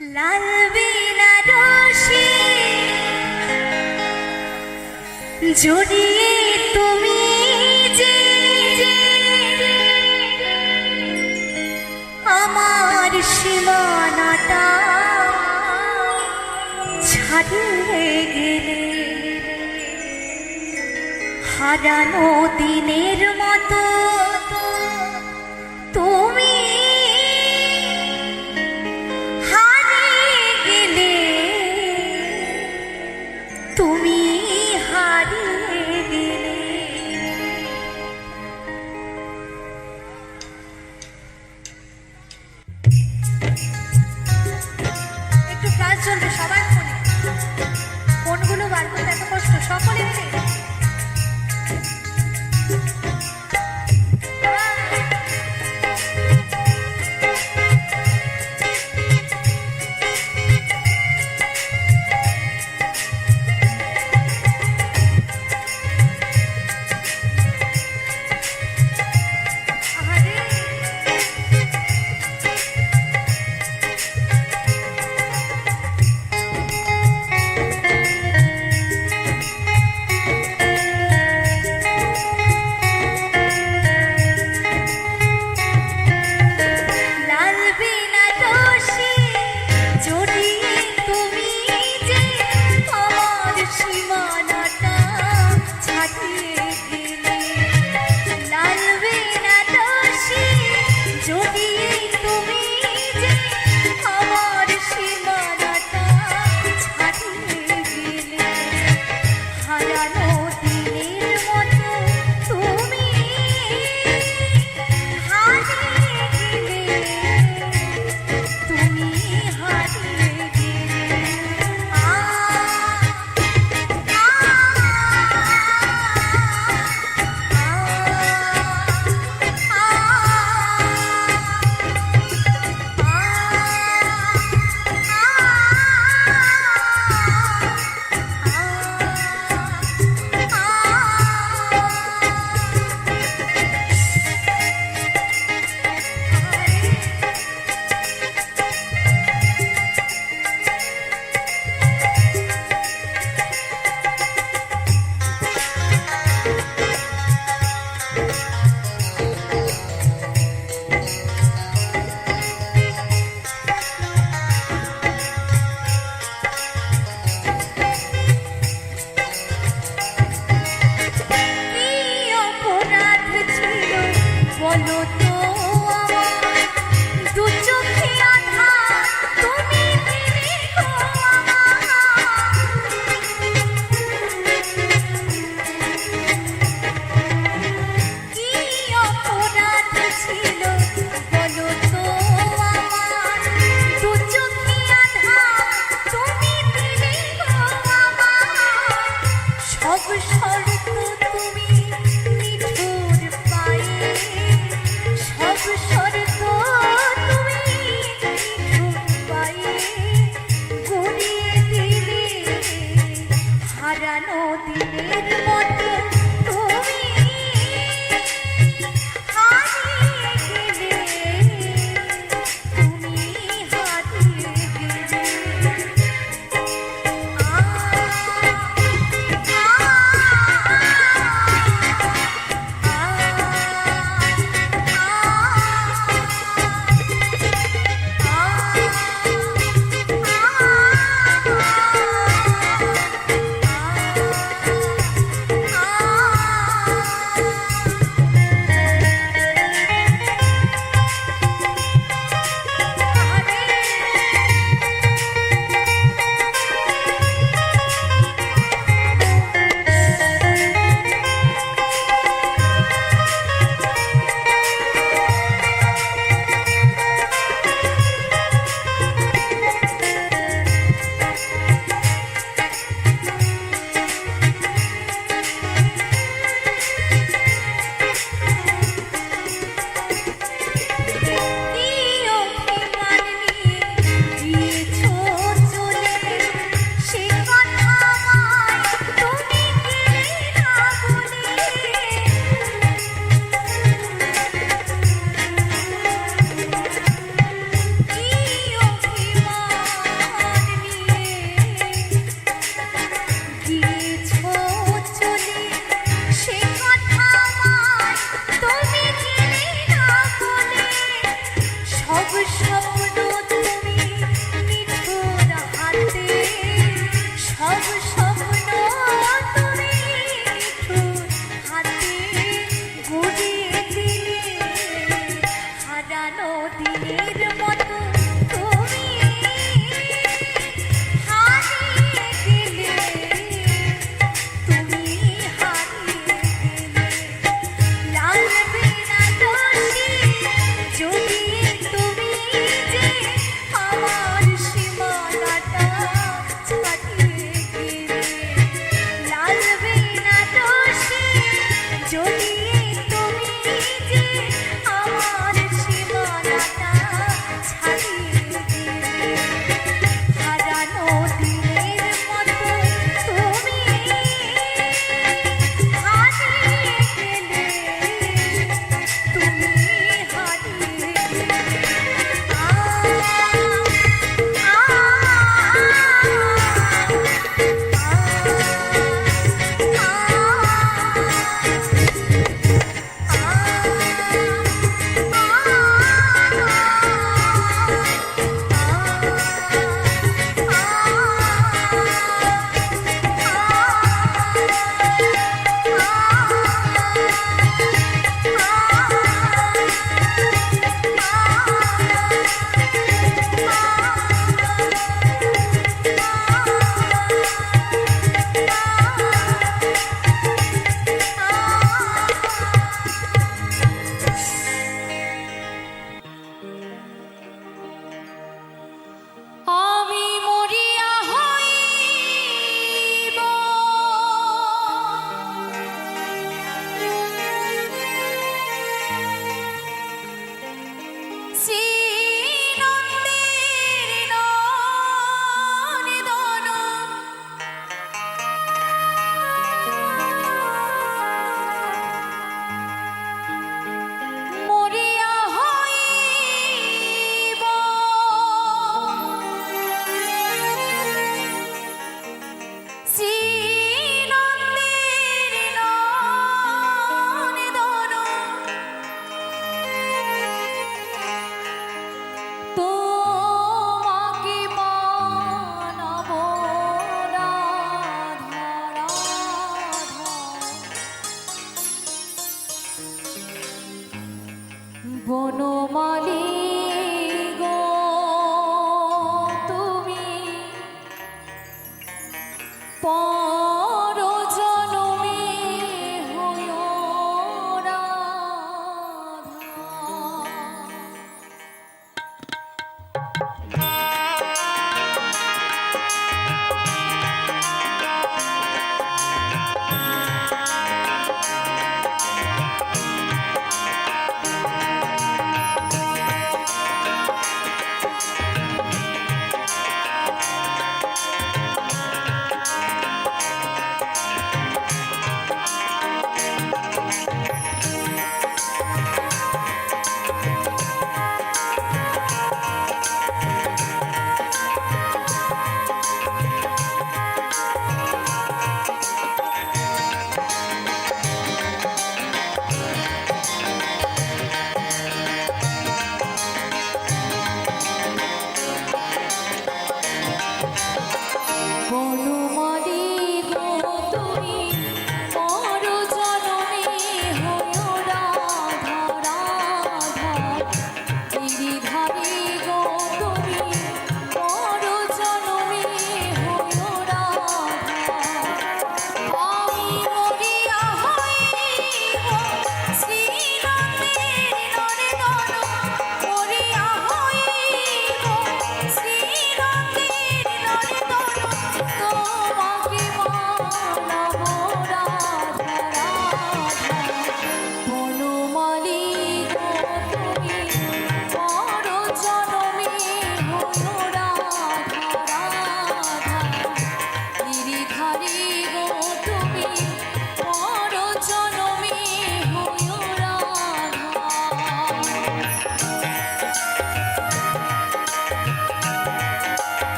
লাল বেনারসি জড়িয়ে তুমি যে আমার সীমানাটা ছাড়িয়ে গেলে, হারানো দিনের মতো তুমি হারিয়ে গেলে, তুমি হারিয়ে গেলে। একটু ক্লাস চলবে, সবার ফোনে ফোনগুলো বার করতে এত কষ্ট, সকলে মিলে।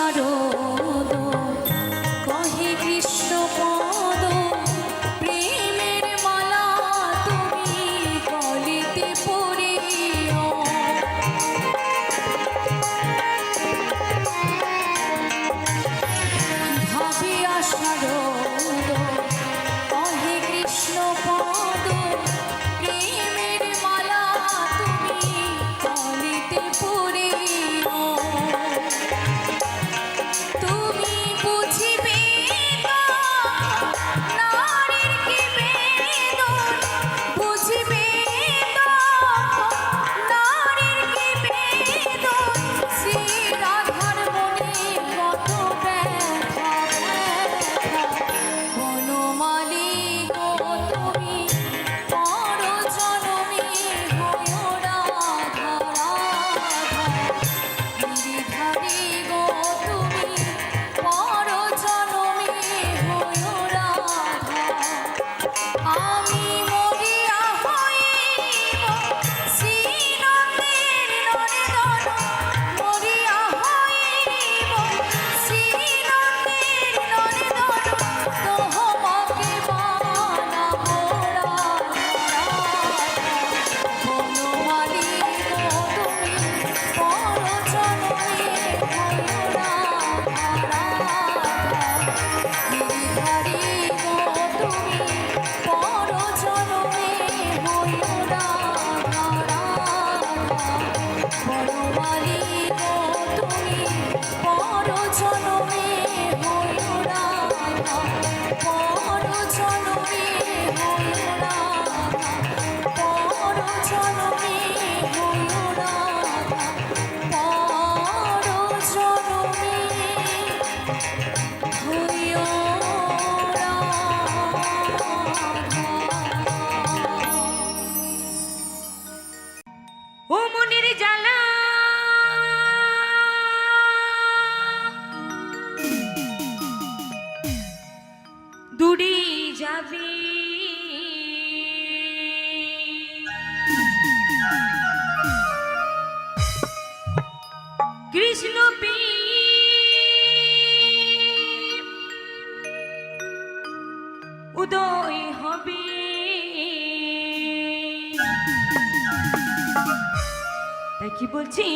শারদ কহে কৃষ্ণ পদ প্রেমের মালা তুমি গলিতে পড়িও ভাবিয়া শারদ কহে কৃষ্ণ পদ প্রেমের মালা তুমি গলিতে পড়িও তুমি বুঝিবে নারীর কি বেদন বুঝিবে নারীর কি বেদন শ্রী রাধার মনে কত ব্যথা বনমালী গো তুমি পর জনমে হয়ো রাধা রাধা গিরিধারী গো তুমি পর জনমে হয়ো রাধা আমি মরিয়া হইব শ্রীনন্দের নন্দন মরিয়া হইব শ্রীনন্দের নন্দন তোহমাকে বানাবো রাধা বনমালী গো তুমি পর জনমে হয়ো রাধা গিরিধারী গো তুমি পর জনমে হয়ো রাধা বনমালী গো তুমি পর জনমে হয়ো রাধা পর জনমে হয়ো রাধা পর জনমে হয়ো রাধা পর জনমে হয়ো ও মনের জ্বালা দূরে যাবে কৃষ্ণ উদয় হবে তাই কি বলছি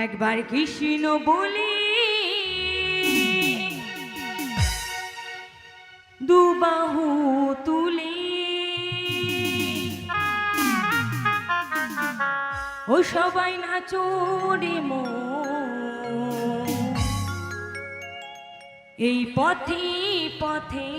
একবার কৃষ্ণ বলে দুবাহু তুলে ও সবাই নাচো রে মো এই পথে পথে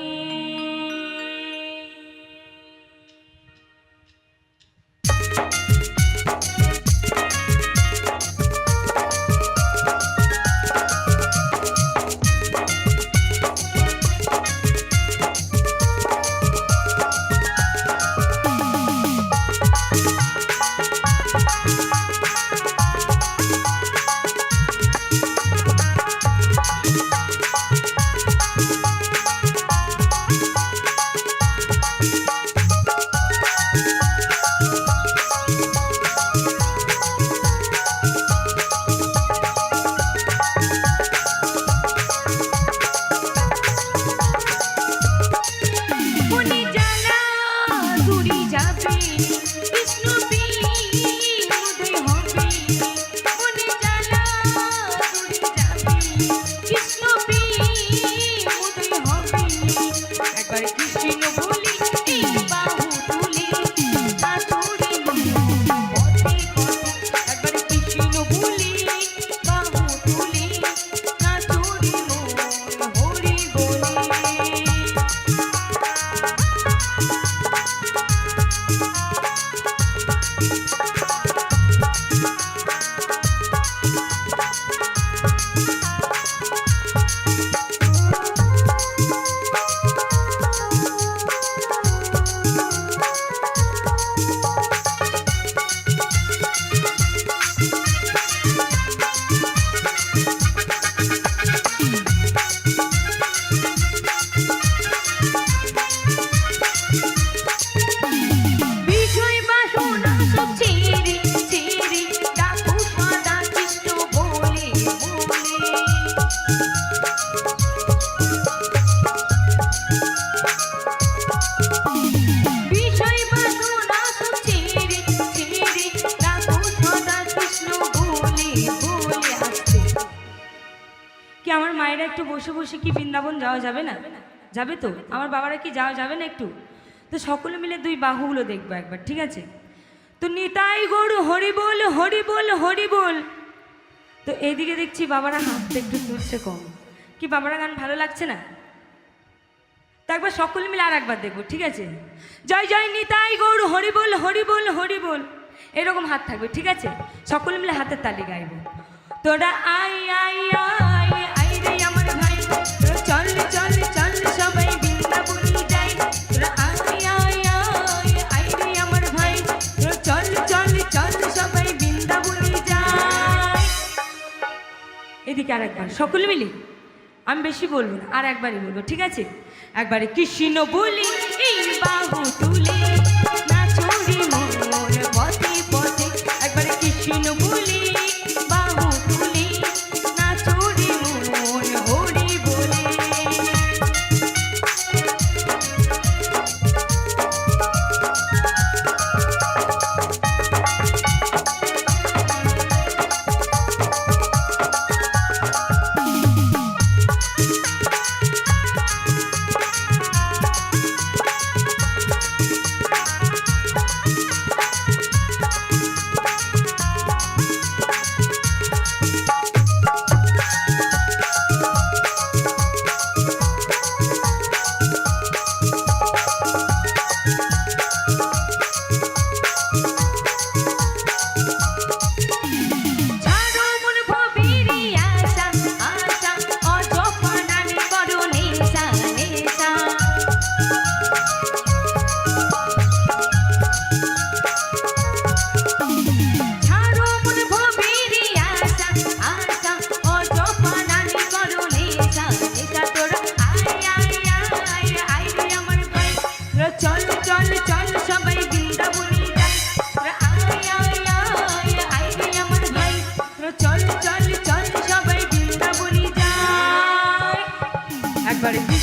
কি আমার মায়েরা একটু বসে বসে কি বৃন্দাবন যাওয়া যাবে না? যাবে তো? আমার বাবারা কি যাওয়া যাবে না একটু? তো সকলে মিলে দুই বাহুগুলো দেখবো একবার, ঠিক আছে? তো নিতাই গরু হরি বল হরি বল হরি বল। তো এইদিকে দেখছি বাবারা হাতটা একটু তুলছে কম। কি বাবারা গান ভালো লাগছে না? তো একবার সকলে মিলে আর একবার দেখবো, ঠিক আছে? জয় জয় নিতাই গৌর হরি বল হরি বল হরি বল, এরকম হাত থাকবে, ঠিক আছে? সকলে মিলে হাতের তালি গাইবো। তোরা আই আই আই আই রে আমার ভাই, তোরা চল চল চল সবাই বৃন্দাবনে যাই। তোরা আই আই আই আই রে আমার ভাই, তোরা চল চল চল সবাই বৃন্দাবনে যাই। এদিকে আর একবার সকলে মিলে, আমি বেশি বলবো না, আর একবারই বলবো, ঠিক আছে? একবারে কৃষ্ণ বলি এই বাহু তুলে নাচুরি মন পথে পথে। একবারে কৃষ্ণ বলি বাহু তুলে নাচুরি মন হরি বলে।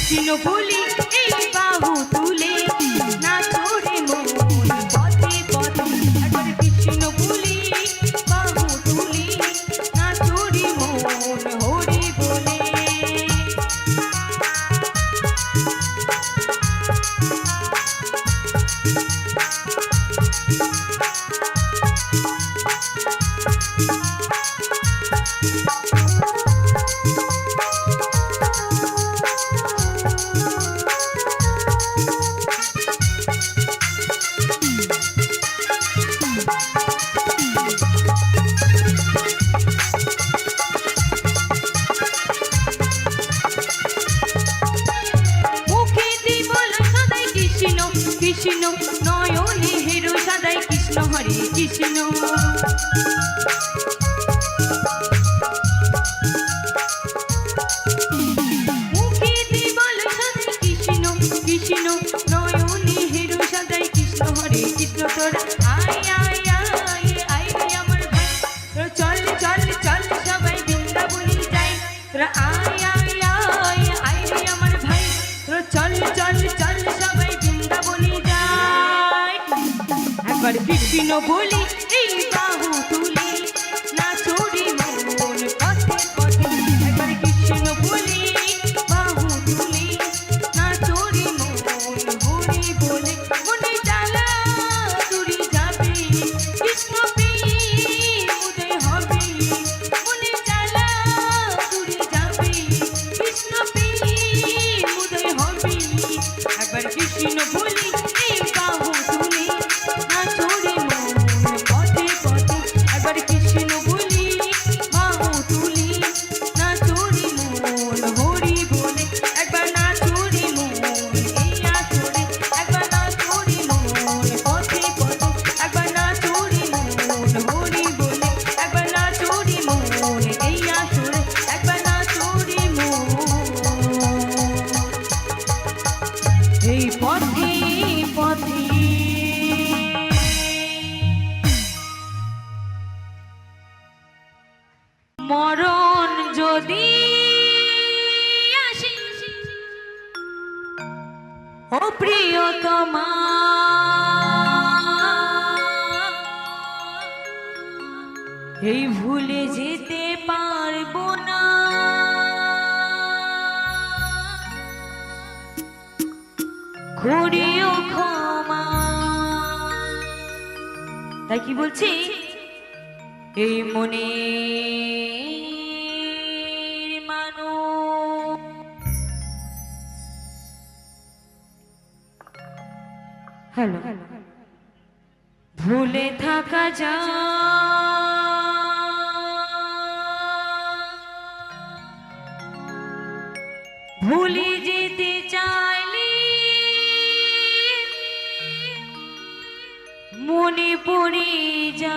কৃষ্ণ বলি এই বাহু তুলে নাচরে মন পথে পথে। একবার কৃষ্ণ বলি বাহু তুলে নাচরে মন হরি বলে। কৃষ্ণ নয়নে হেরো সদাই কৃষ্ণ হরে কৃষ্ণ। মুখে বল সদাই কৃষ্ণ কৃষ্ণ নয়নে হেরো সদাই কৃষ্ণ হরে কৃষ্ণ। তোরা আয় আয় আয় আয় রে আমার ভাই, তোরা চল চল চল সবাই বৃন্দাবনে যাই। তোরা আয় আয় আয় আয় রে আমার ভাই, তোরা চল চল চল সবাই বৃন্দাবনে যাই। একবার কৃষ্ণ বলি এই বাহু তুলে নাচরে মন পথে পথে। একবার কৃষ্ণ বলি বাহু তুলে নাচরে মন হরি বলে। মনে জ্বালা দূরে যাবে কৃষ্ণ প্রেম উদয় হবে। মনে জ্বালা দূরে যাবে কৃষ্ণ প্রেম উদয় হবে। একবার কৃষ্ণ বলি এই বাহু তুলে নাচরে মন পথে পথে। একবার কৃষ্ণ বলি বাহু তুলে নাচরে মন হরি বলে। একবার নাচরে মন এই আসরে। একবার নাচরে মন পথে পথে। একবার নাচরে মন হরি বলে। একবার নাচরে মন এই আসরে। একবার নাচরে মন এই পথে পথে। মরণ যদি আসে ও প্রিয়তমা, এই ভুলে যেতে পারবো না। করিও ক্ষমা। তাই কি বলছি, এই মনে মানুষ হ্যালো ভুলে থাকা ভুলে যেতে চাইলে মনে পড়ে যা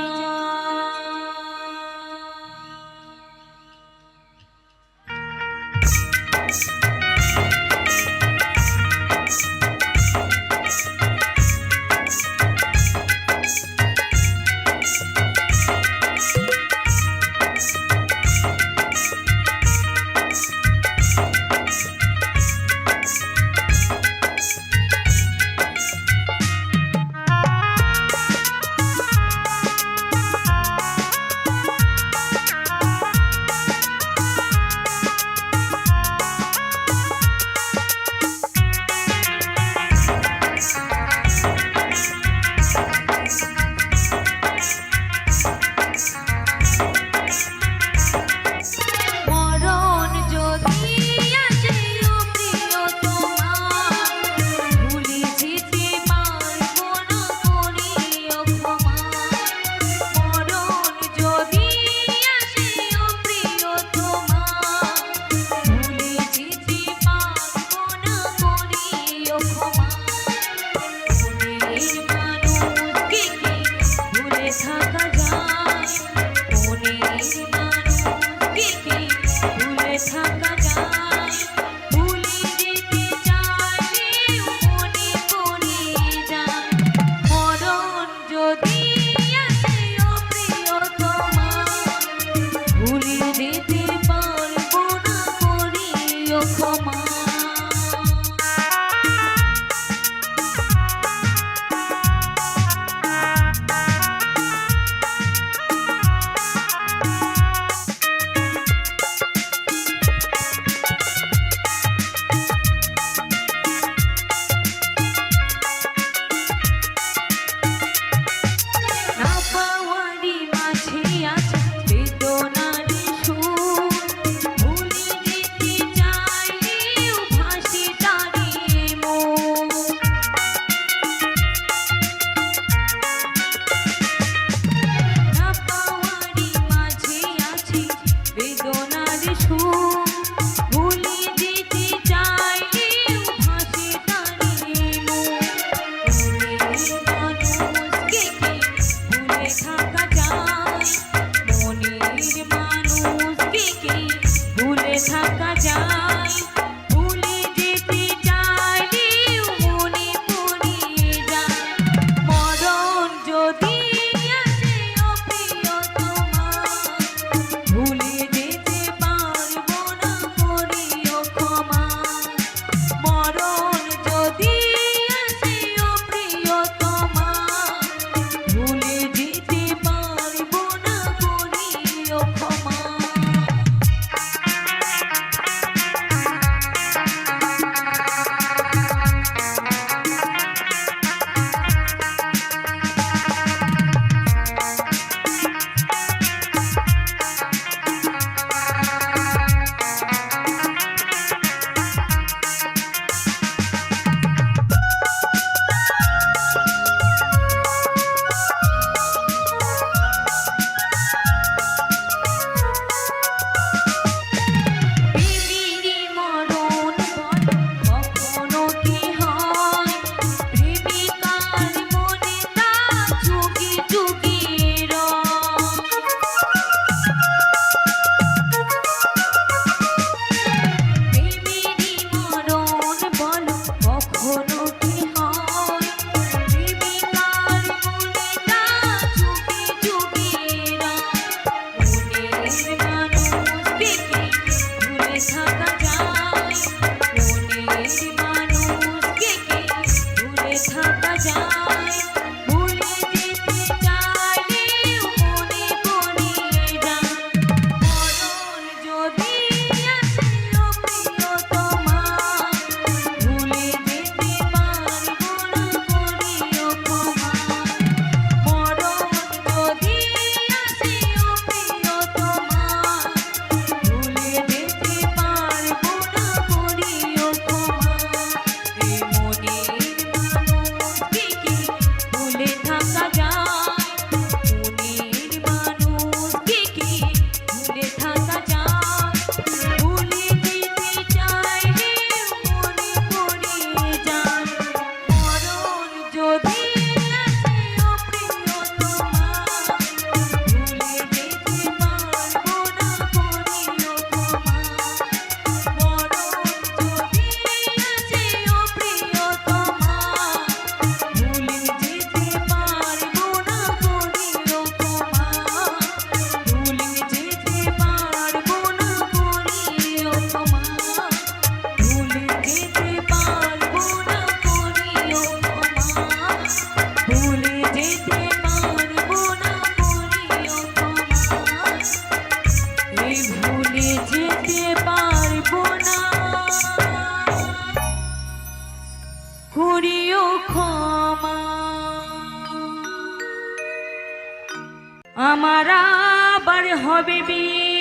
হবে বিয়ে,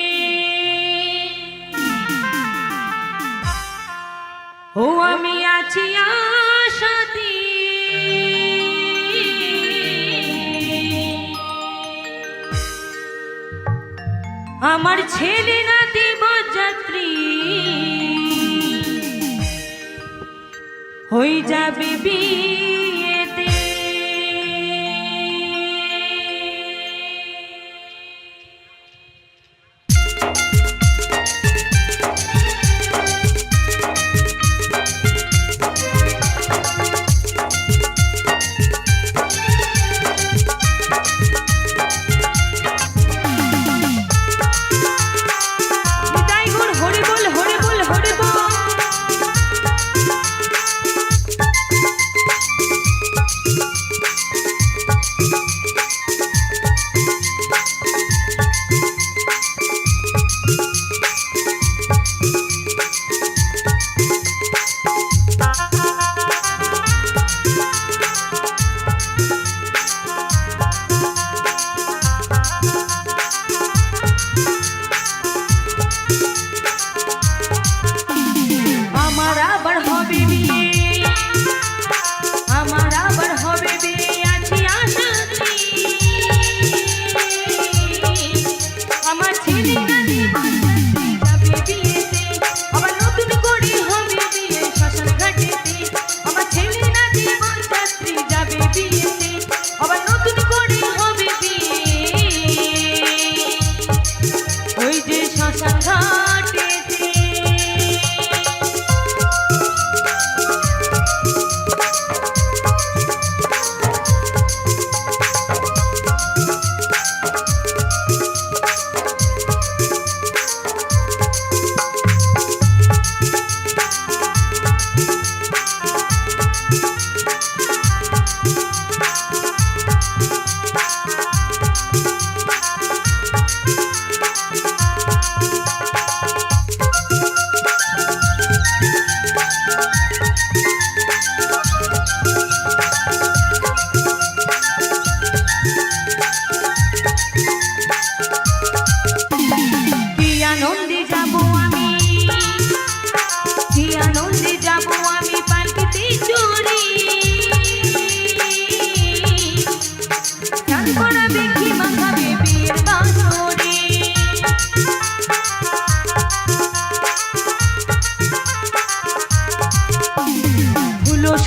ও আমি আছি আশাতে, আমার ছেলে নাতি বরযাত্রী হয়ে যাবে বিয়েতে।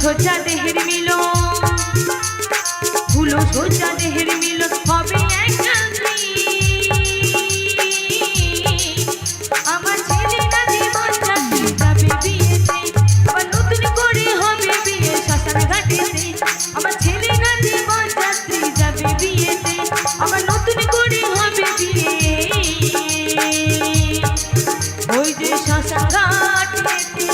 সোজা দেহের মিলন, ভুলো সোজা দেহের মিলন হবে এক রাত্রি। আমার ছেলে নাতি বরযাত্রী যাবে বিয়েতে, আবার নতুন করে হবে বিয়ে শ্মশান ঘাটেতে। আমার ছেলে নাতি বরযাত্রী যাবে বিয়েতে, আবার নতুন করে হবে বিয়ে ওই যে শ্মশান ঘাটেতে।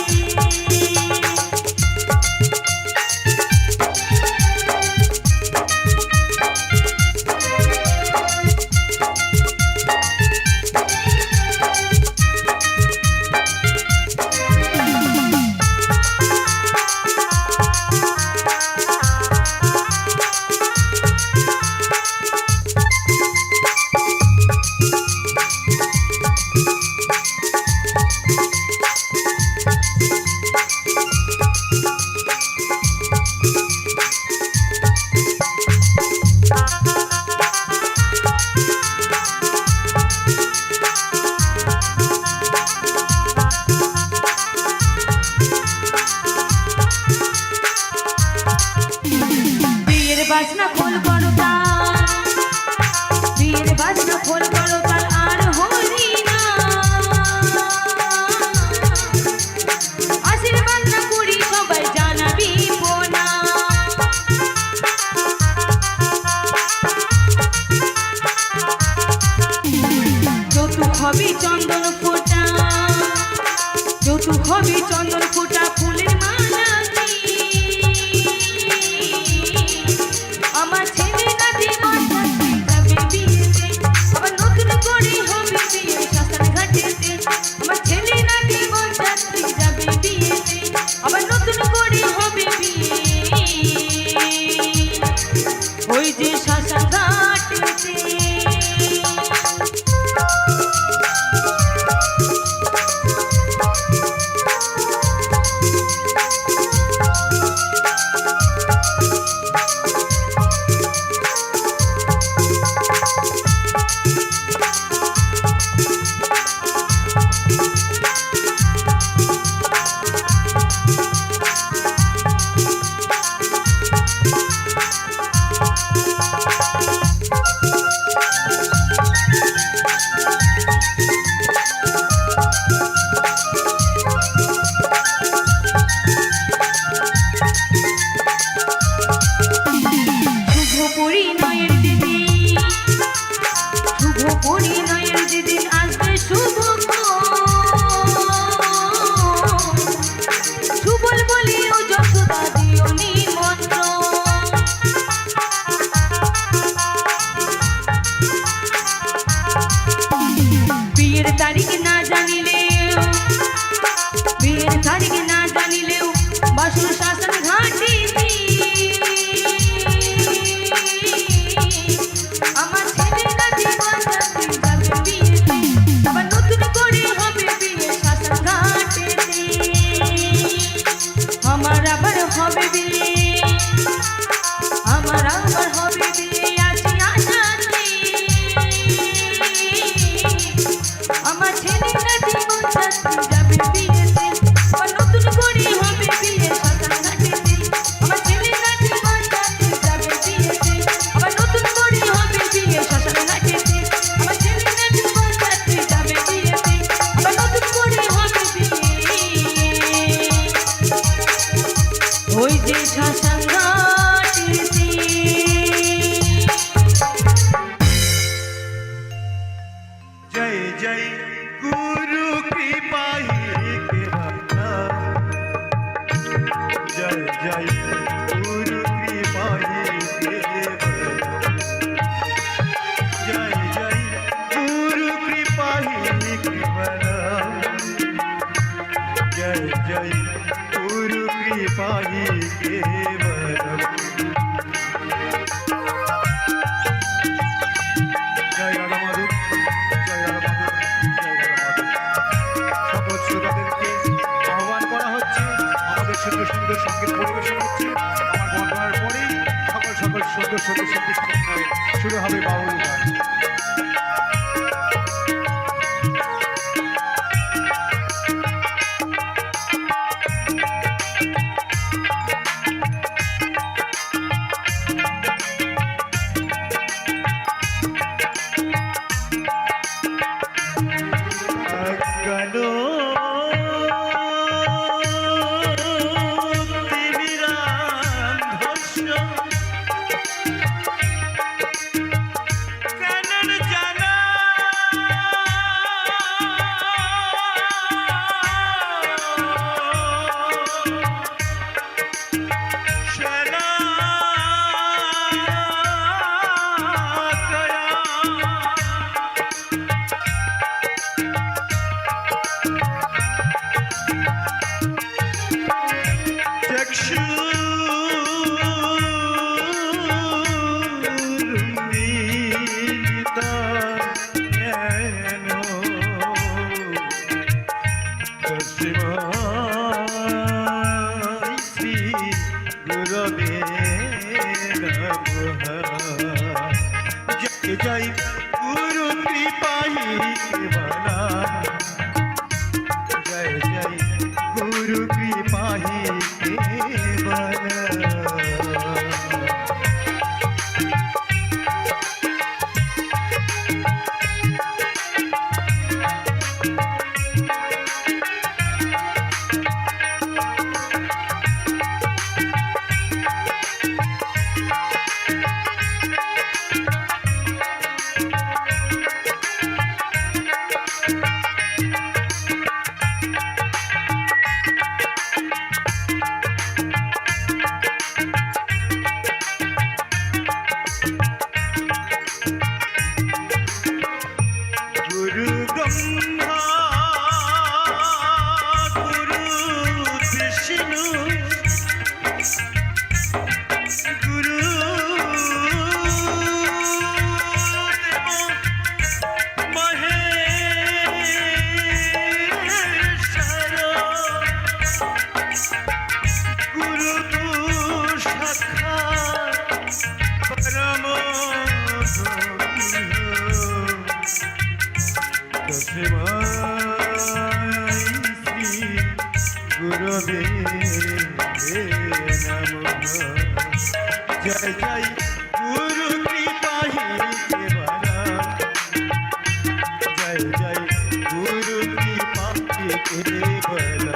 বাজনা খোল করো তাল, বিয়ের বাজনা খোল করো তাল আর হরি না। আশীর্বাদ না করি সবাই জানাবি বোনা। যৌতুক হবে চন্দন ফোঁটা, যৌতুক হবে চন্দন ফোঁটা ফুলের মালা। আমার ছেলে নাতি বরযাত্রী যাবে বিয়েতে, আবার নতুন করে হবে বিয়ে শ্মশান ঘাটেতে। আমার ছেলে নাতি বরযাত্রী যাবে বিয়েতে, আবার নতুন করে হবে বিয়ে ওই যে শ্মশান ঘাটেতে। जय जय गुरु कृपाही केवलम। जय राधा माधव, जय राधा माधव, जय राधा माधव। সকল শ্রোতাদেরকে আহ্বান করা হচ্ছে, আমাদের সুন্দর সুন্দর সঙ্গীত পরিবেশন হচ্ছে। আমার বর্ণনার পরেই সকল সকল সুন্দর সুন্দর সঙ্গীত শুরু হবে বাউল গান। जय गुरु कृपाही केवला, जय जय गुरु कृपाही केवला। गुरवे नमः। जय जय गुरु कृपाही केवला, जय जय गुरु कृपाही केवला।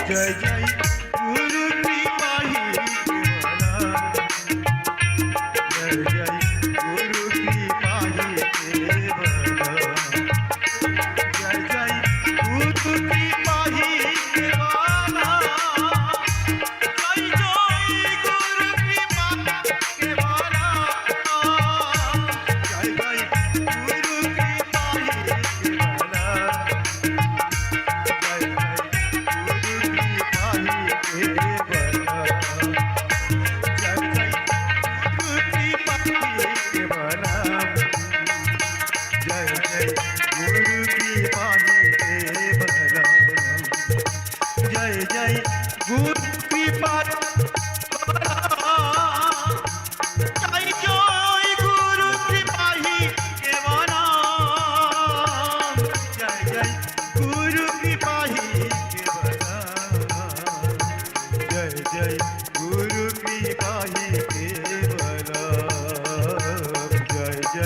जय जय गुरु कृपाही केवला, जय जय गुरु कृपाही केवला, जय जय गुरु कृपाही केवला, जय जय गुरु कृपाही केवला,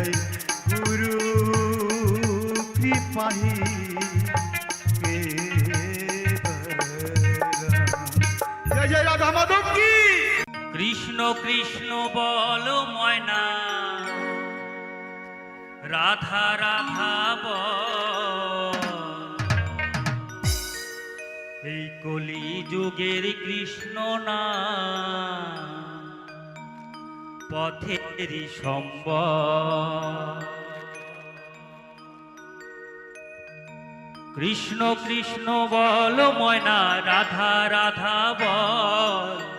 জয় গুরু কৃপাহি জয় জয় রাধা মাধব কি কৃষ্ণ কৃষ্ণ বল ময়না রাধা রাধা বল এই কলি যুগের কৃষ্ণ না পথেরই সম্বল কৃষ্ণ কৃষ্ণ বল ময়না রাধা রাধা বল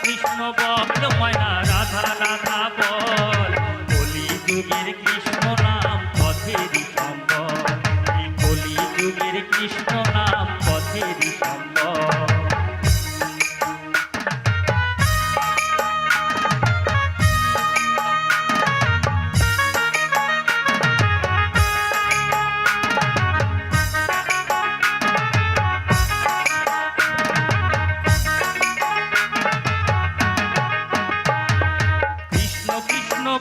কৃষ্ণ বল ময়না রাধা রাধা বল কলি যুগের কৃষ্ণ নাম পথেরই সম্বল এই কলি যুগের কৃষ্ণ নাম পথেরই সম্বল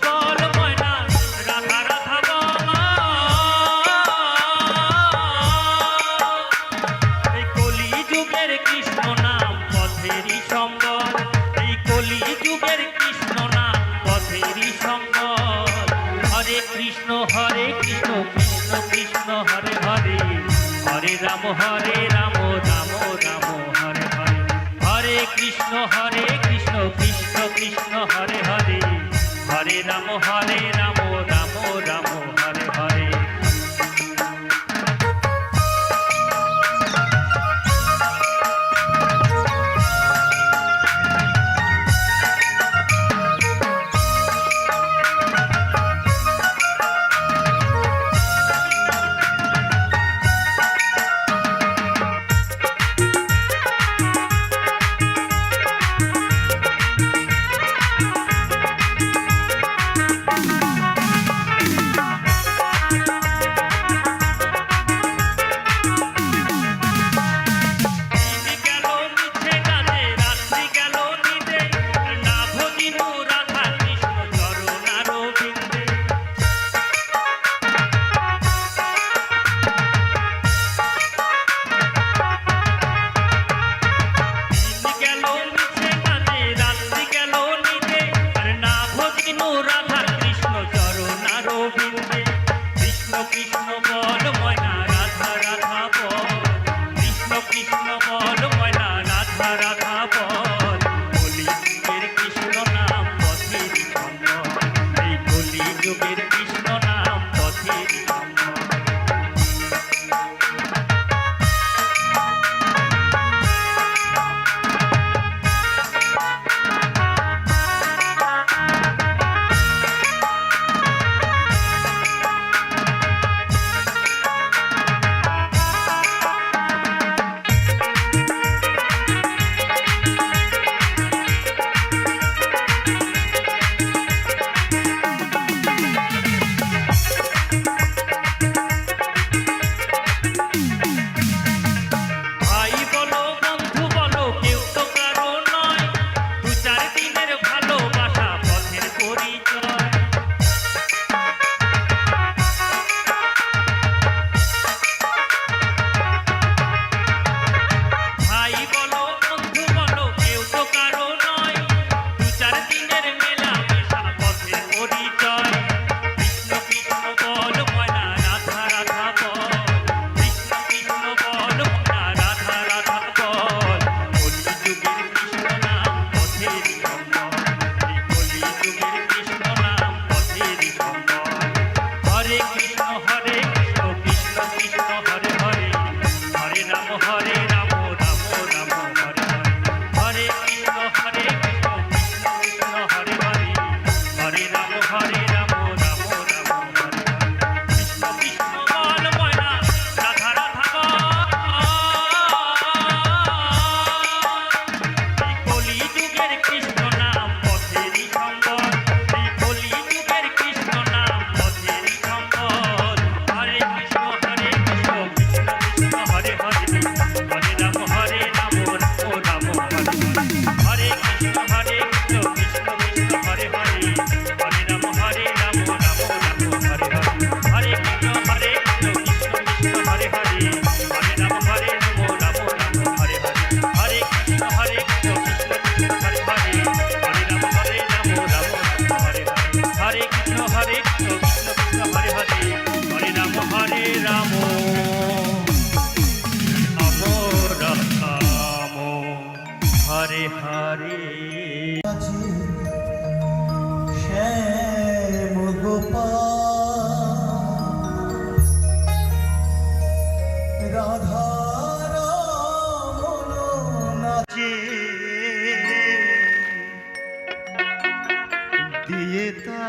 বল ময়না রাধা রাধা বল এই কলি যুগের কৃষ্ণ নাম পথেরই সম্বল এই কলি যুগের কৃষ্ণ নাম পথেরই সম্বল হরে কৃষ্ণ কৃষ্ণ কৃষ্ণ হরে হরে হরে রাম রাম রাম হরে হরে হরে কৃষ্ণ কৃষ্ণ কৃষ্ণ হরে হরে হরে রাম রাম রাম হরে হরে নিতা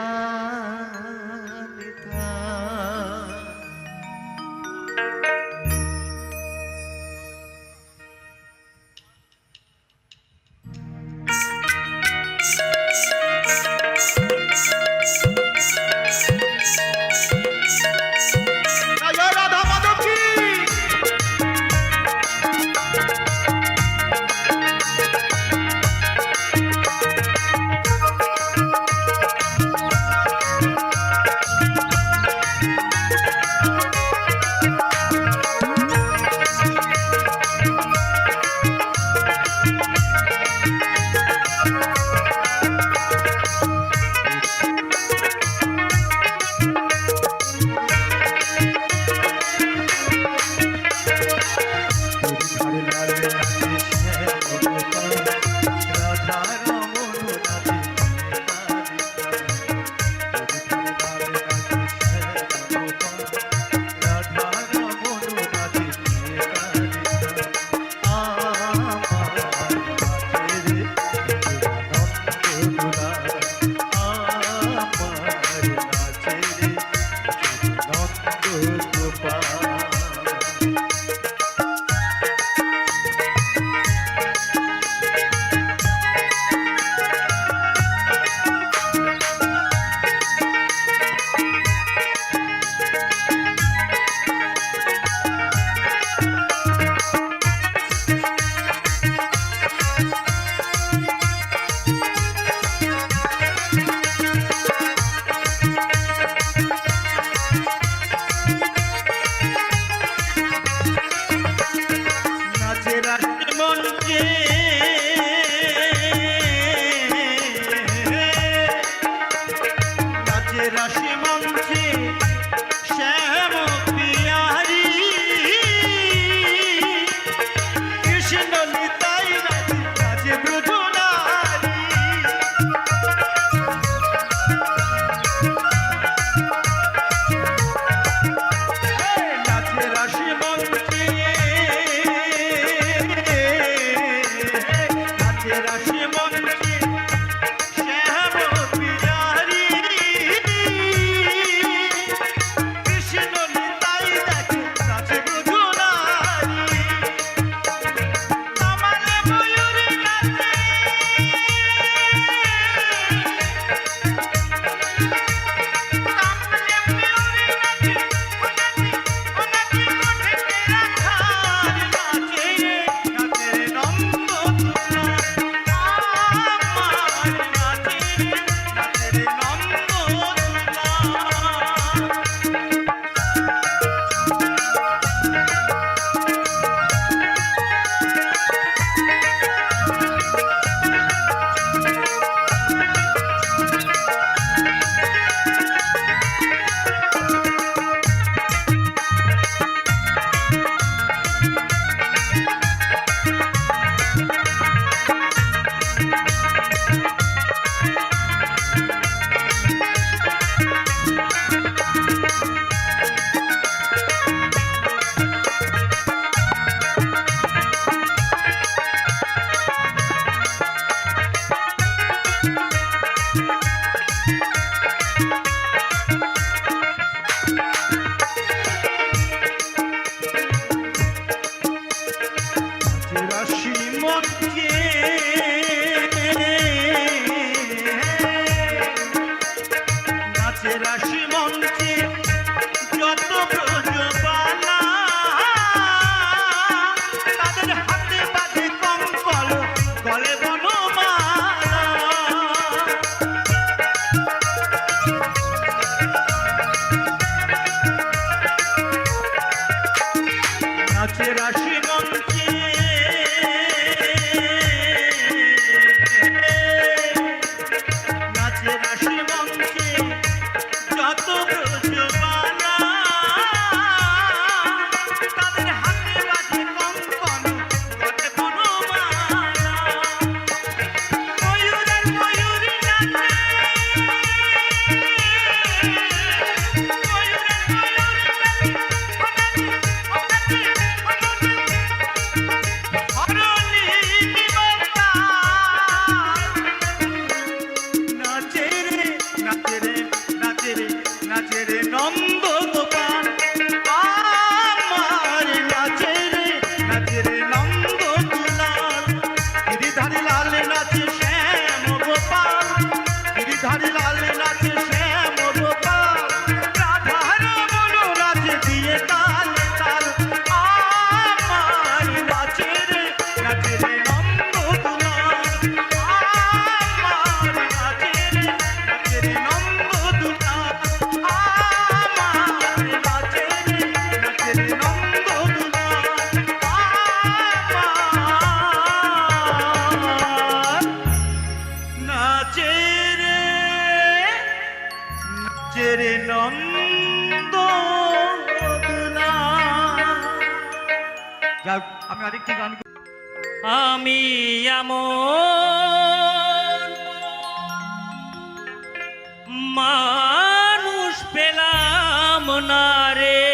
জয় রাধা মাধব কি ধারি লাল নাচে শ্যাম গোপাল, রাধার মনোরাজ দিয়ে তাল তাল। আমার নাচে রে নন্দ দুলাল, আমার নাচে রে নন্দ দুলাল, আমার নাচে রে নন্দ দুলাল, আমার নাচে রে নন্দ দুলাল। যাক, আমি আরেকটি গান আমি এমন মানুষ পেলাম না রে,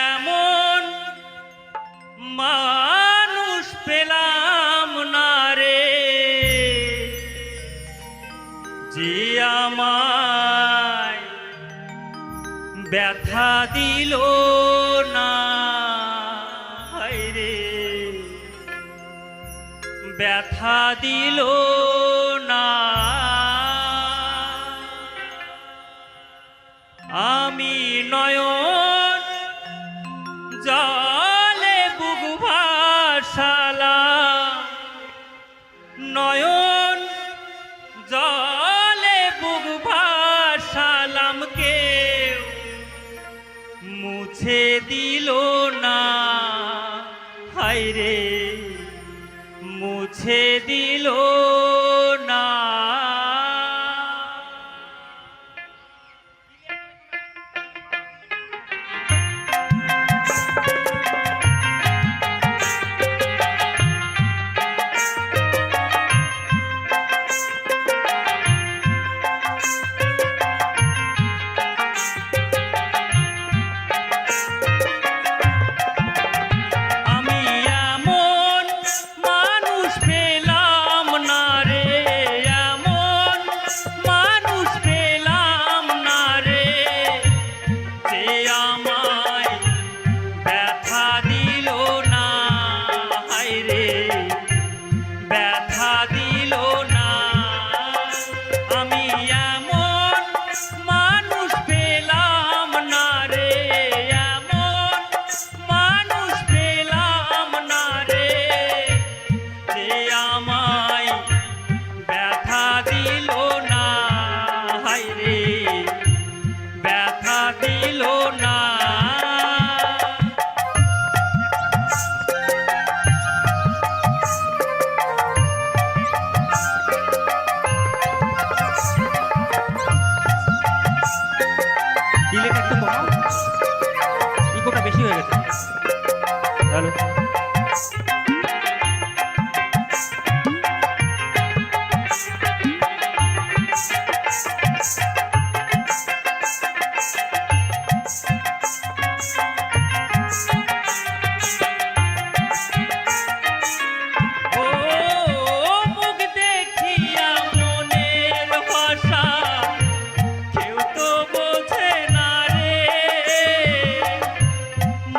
এমন মানুষ পেলাম না রে, যে আমায় ব্যথা দিল না, হায়রে ব্যথা দিল না। আমি নয়ন জলে বুক ভাসালাম, নয়ন জলে বুক ভাসালাম, কেউ মুছে দিল না, হায়রে মুছে দিল না। আমি এমন মানুষ পেলাম না রে, এমন মানুষ পেলাম না রে, যে আমায় ব্যথা দিল না, হায়রে ব্যথা দিল না। আমি এমন মানুষ পেলাম না রে, এমন মানুষ পেলাম না রে, যে আমায় ব্যথা দিল না, হায়রে ব্যথা দিল না। ডিলেটা একটু কমাও, ইকোটা বেশি হয়ে গেছে। হ্যালো, ও মুখ দেখিয়া মনের ভাষা কেউ তো বোঝে না রে,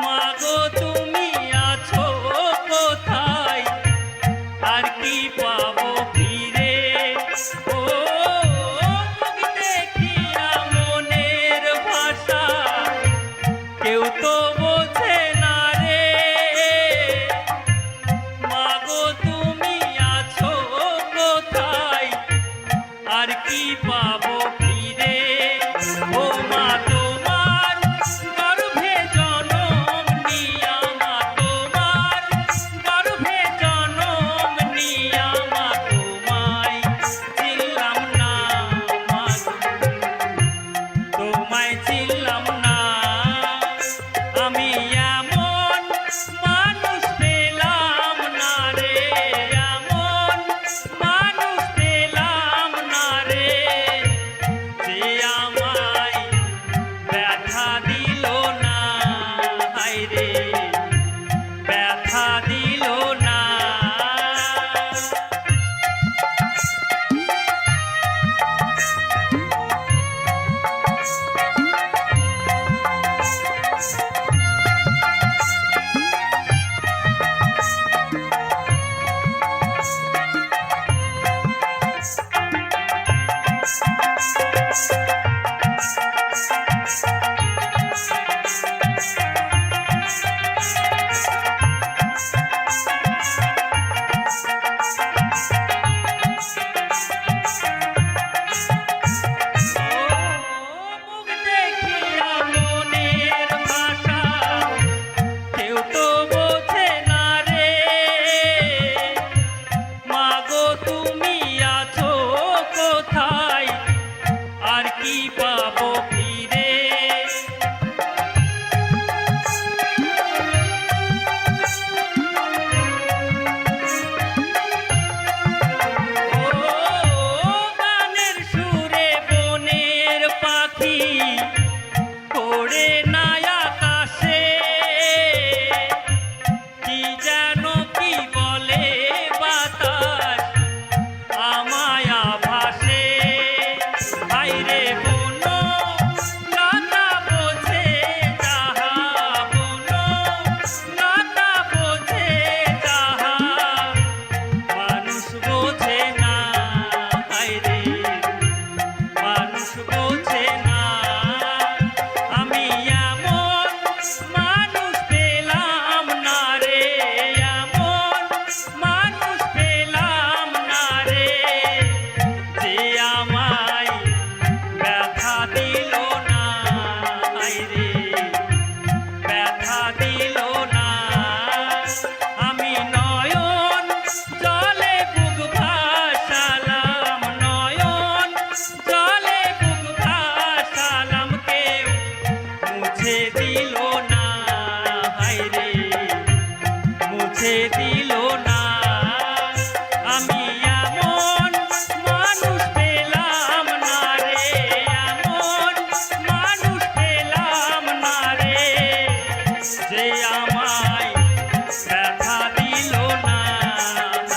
মাগো তুমি আছো কোথায়, আর কি পাবো ফিরে। ও মুখ দেখিয়া মনের ভাষা কেউ তো বোঝে না রে, মাগো তুমি আছো কোথায়, আর কি পাবো ফিরে। ও মা তোমার গর্ভে জনম নিয়া, মা তোমার গর্ভে জনম নিয়া, মা তোমায় চিনলাম না, মা তোমায় চিনলাম না। আমি এমন মানুষ পেলাম না রে, এমন মানুষ পেলাম না রে,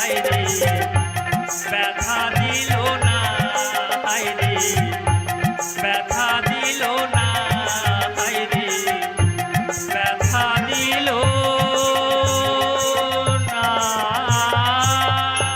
যায় রে ব্যথা